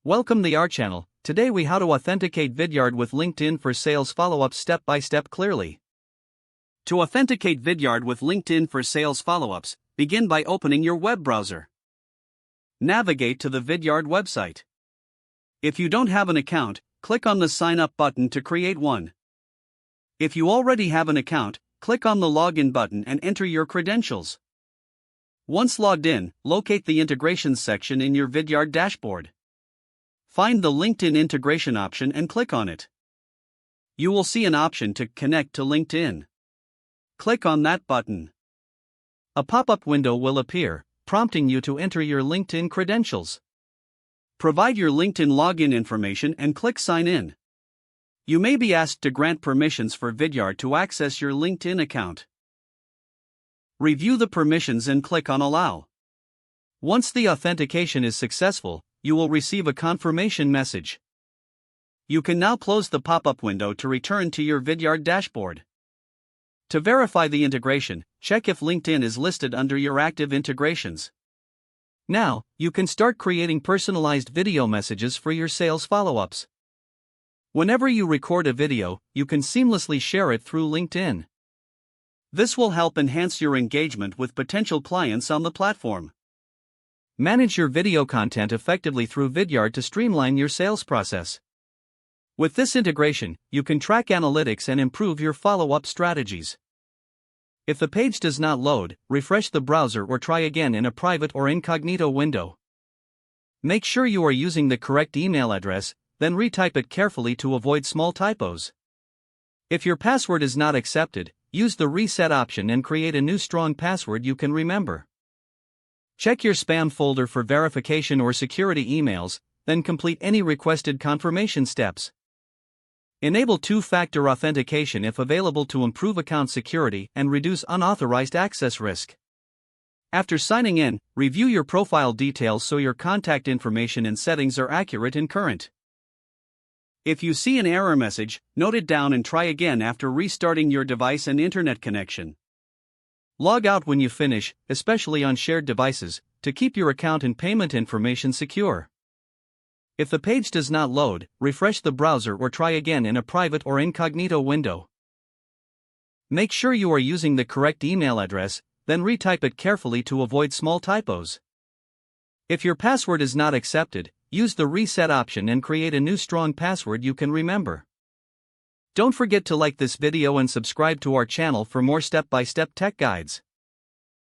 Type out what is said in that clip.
Welcome to our channel. Today we how to authenticate Vidyard with LinkedIn for sales follow-up step by step clearly. To authenticate Vidyard with LinkedIn for sales follow-ups, begin by opening your web browser. Navigate to the Vidyard website. If you don't have an account, click on the sign up button to create one. If you already have an account, click on the login button and enter your credentials. Once logged in, locate the integrations section in your Vidyard dashboard. Find the LinkedIn integration option and click on it. You will see an option to connect to LinkedIn. Click on that button. A pop-up window will appear, prompting you to enter your LinkedIn credentials. Provide your LinkedIn login information and click Sign In. You may be asked to grant permissions for Vidyard to access your LinkedIn account. Review the permissions and click on Allow. Once the authentication is successful, you will receive a confirmation message. You can now close the pop-up window to return to your Vidyard dashboard. To verify the integration, check if LinkedIn is listed under your active integrations. Now, you can start creating personalized video messages for your sales follow-ups. Whenever you record a video, you can seamlessly share it through LinkedIn. This will help enhance your engagement with potential clients on the platform. Manage your video content effectively through Vidyard to streamline your sales process. With this integration, you can track analytics and improve your follow-up strategies. If the page does not load, refresh the browser or try again in a private or incognito window. Make sure you are using the correct email address, then retype it carefully to avoid small typos. If your password is not accepted, use the reset option and create a new strong password you can remember. Check your spam folder for verification or security emails, then complete any requested confirmation steps. Enable two-factor authentication if available to improve account security and reduce unauthorized access risk. After signing in, review your profile details so your contact information and settings are accurate and current. If you see an error message, note it down and try again after restarting your device and internet connection. Log out when you finish, especially on shared devices, to keep your account and payment information secure. If the page does not load, refresh the browser or try again in a private or incognito window. Make sure you are using the correct email address, then retype it carefully to avoid small typos. If your password is not accepted, use the reset option and create a new strong password you can remember. Don't forget to like this video and subscribe to our channel for more step-by-step tech guides.